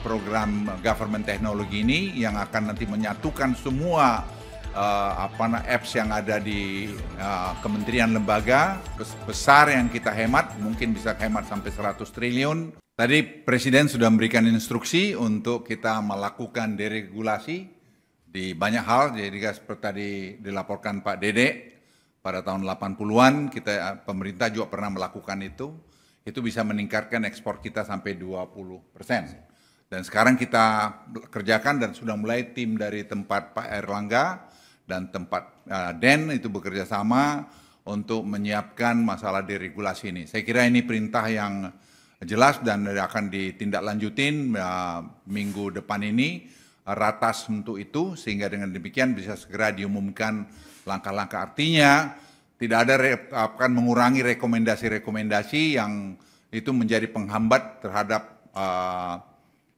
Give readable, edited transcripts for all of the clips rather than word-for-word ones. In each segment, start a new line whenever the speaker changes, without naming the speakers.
program government teknologi ini yang akan nanti menyatukan semua apps yang ada di kementerian lembaga besar yang kita hemat, mungkin bisa hemat sampai 100 triliun. Tadi Presiden sudah memberikan instruksi untuk kita melakukan deregulasi di banyak hal, jadi seperti tadi dilaporkan Pak Dede, pada tahun 80-an pemerintah juga pernah melakukan itu bisa meningkatkan ekspor kita sampai 20%. Dan sekarang kita kerjakan dan sudah mulai tim dari tempat Pak Erlangga dan tempat Den itu bekerja sama untuk menyiapkan masalah deregulasi ini. Saya kira ini perintah yang jelas dan akan ditindaklanjutin minggu depan ini, ratas untuk itu, sehingga dengan demikian bisa segera diumumkan langkah-langkah. Artinya tidak ada akan mengurangi rekomendasi-rekomendasi yang itu menjadi penghambat terhadap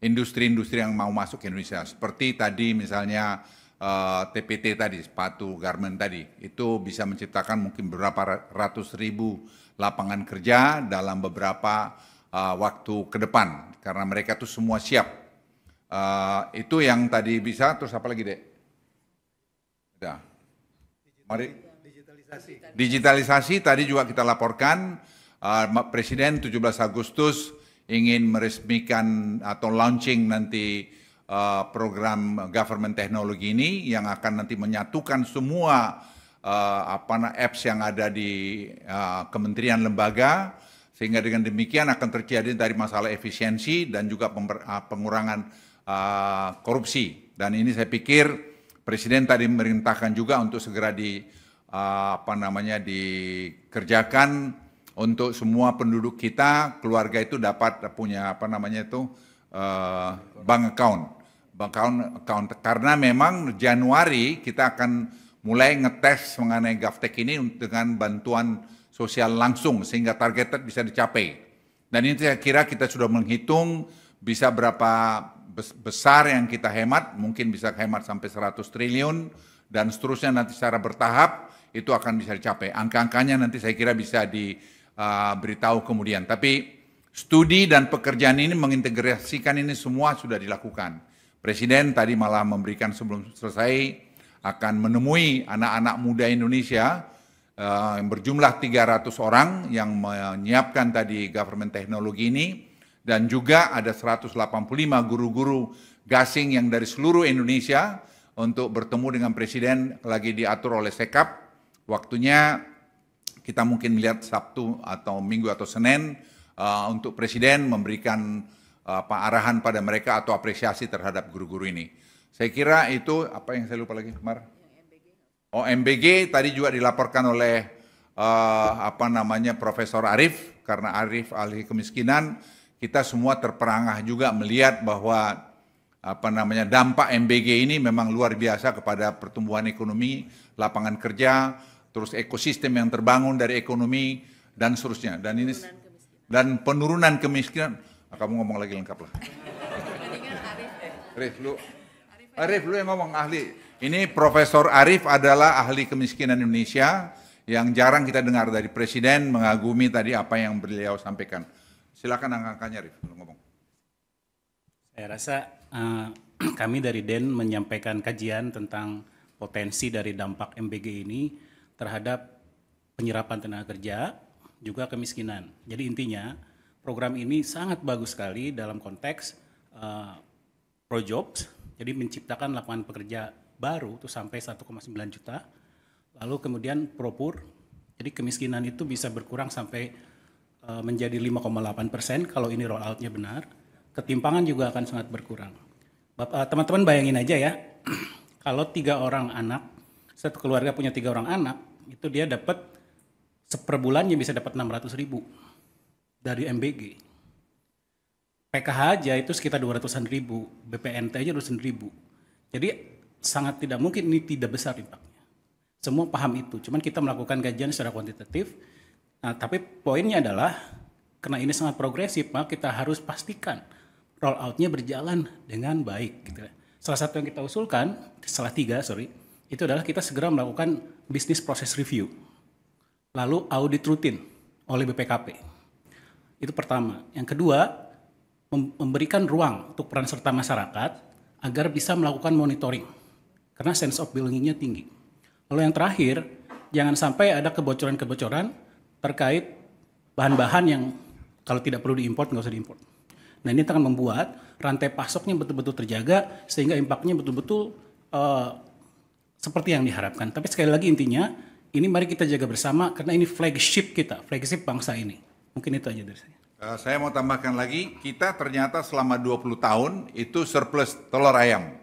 industri-industri yang mau masuk ke Indonesia. Seperti tadi misalnya TPT tadi, sepatu garment tadi, itu bisa menciptakan mungkin beberapa ratus ribu lapangan kerja dalam beberapa waktu ke depan, karena mereka tuh semua siap. Itu yang tadi bisa, terus apa lagi, Dek? Udah. Mari. Digitalisasi tadi juga kita laporkan, Presiden 17 Agustus ingin meresmikan atau launching nanti program government teknologi ini yang akan nanti menyatukan semua apps yang ada di kementerian lembaga, sehingga dengan demikian akan terjadi dari masalah efisiensi dan juga pengurangan korupsi. Dan ini saya pikir Presiden tadi memerintahkan juga untuk segera dikerjakan untuk semua penduduk kita, keluarga itu dapat punya bank account. Karena memang Januari kita akan mulai ngetes mengenai GovTech ini dengan bantuan sosial langsung sehingga target bisa dicapai. Dan ini saya kira kita sudah menghitung bisa berapa besar yang kita hemat, mungkin bisa hemat sampai 100 triliun dan seterusnya nanti secara bertahap itu akan bisa dicapai. Angka-angkanya nanti saya kira bisa diberitahu kemudian. Tapi studi dan pekerjaan ini mengintegrasikan ini semua sudah dilakukan. Presiden tadi malah memberikan sebelum selesai akan menemui anak-anak muda Indonesia yang berjumlah 300 orang yang menyiapkan tadi government teknologi ini, dan juga ada 185 guru-guru gasing yang dari seluruh Indonesia untuk bertemu dengan Presiden, lagi diatur oleh Sekap. Waktunya kita mungkin melihat Sabtu atau Minggu atau Senin untuk Presiden memberikan arahan pada mereka atau apresiasi terhadap guru-guru ini. Saya kira itu, apa yang saya lupa lagi, Mar? Oh, MBG tadi juga dilaporkan oleh Profesor Arif, karena Arif ahli kemiskinan, kita semua terperangah juga melihat bahwa dampak MBG ini memang luar biasa kepada pertumbuhan ekonomi, lapangan kerja, terus ekosistem yang terbangun dari ekonomi dan seterusnya. Dan ini dan penurunan kemiskinan. Kamu ngomong lagi lengkap lah. Arif lu yang ngomong, ahli. Ini Profesor Arif adalah ahli kemiskinan Indonesia yang jarang kita dengar dari Presiden, mengagumi tadi apa yang beliau sampaikan. Silakan angka-angkanya, Arif, lu ngomong.
Saya rasa kami dari DEN menyampaikan kajian tentang potensi dari dampak MBG ini terhadap penyerapan tenaga kerja, juga kemiskinan. Jadi intinya program ini sangat bagus sekali dalam konteks pro-jobs, jadi menciptakan lapangan pekerja baru itu sampai 1,9 juta, lalu kemudian pro-pur, jadi kemiskinan itu bisa berkurang sampai menjadi 5,8% kalau ini roll out-nya benar, ketimpangan juga akan sangat berkurang. Teman-teman bayangin aja ya, kalau 3 orang anak, satu keluarga punya 3 orang anak, itu dia dapat per bulannya bisa dapat 600.000 dari MBG. PKH aja itu sekitar 200-an ribu, BPNT aja 200-an ribu. Jadi sangat tidak mungkin ini tidak besar impaknya. Semua paham itu, cuman kita melakukan kajian secara kuantitatif. Nah, tapi poinnya adalah karena ini sangat progresif, maka kita harus pastikan roll out-nya berjalan dengan baik. Gitu. Salah satu yang kita usulkan, itu adalah kita segera melakukan business process review, lalu audit rutin oleh BPKP. Itu pertama. Yang kedua, memberikan ruang untuk peran serta masyarakat agar bisa melakukan monitoring karena sense of belonging-nya tinggi. Lalu yang terakhir, jangan sampai ada kebocoran-kebocoran terkait bahan-bahan yang kalau tidak perlu diimpor nggak usah diimpor. Nah ini akan membuat rantai pasoknya betul-betul terjaga sehingga impaknya betul-betul seperti yang diharapkan. Tapi sekali lagi intinya, ini mari kita jaga bersama karena ini flagship kita, flagship bangsa ini. Mungkin itu aja dari saya.
Saya mau tambahkan lagi, kita ternyata selama 20 tahun itu surplus telur ayam.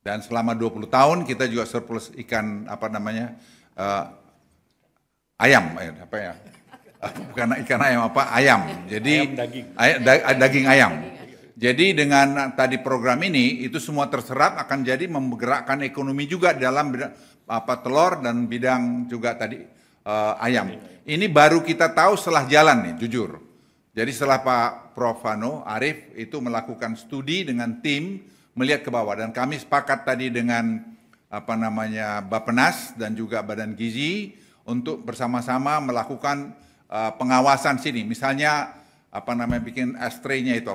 Dan selama 20 tahun kita juga surplus ikan ayam, apa ya? Bukan ikan ayam, ayam. Jadi daging ayam. Jadi dengan tadi program ini itu semua terserap akan jadi menggerakkan ekonomi juga dalam telur dan bidang juga tadi ayam. Ini baru kita tahu setelah jalan nih, jujur. Jadi setelah Pak Prof. Arief itu melakukan studi dengan tim melihat ke bawah dan kami sepakat tadi dengan Bappenas dan juga Badan Gizi untuk bersama-sama melakukan pengawasan sini. Misalnya bikin tray-nya itu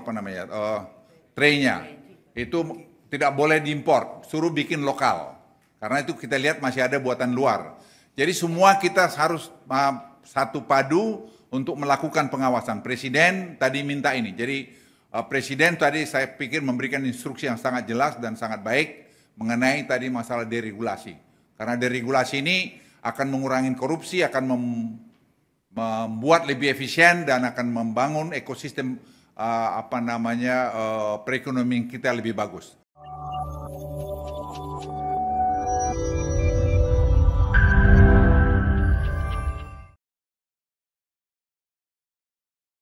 tray-nya itu tidak boleh diimpor, suruh bikin lokal. Karena itu kita lihat masih ada buatan luar. Jadi semua kita harus satu padu untuk melakukan pengawasan. Presiden tadi minta ini. Jadi Presiden tadi saya pikir memberikan instruksi yang sangat jelas dan sangat baik mengenai tadi masalah deregulasi. Karena deregulasi ini akan mengurangi korupsi, akan membuat lebih efisien dan akan membangun ekosistem perekonomian kita lebih bagus.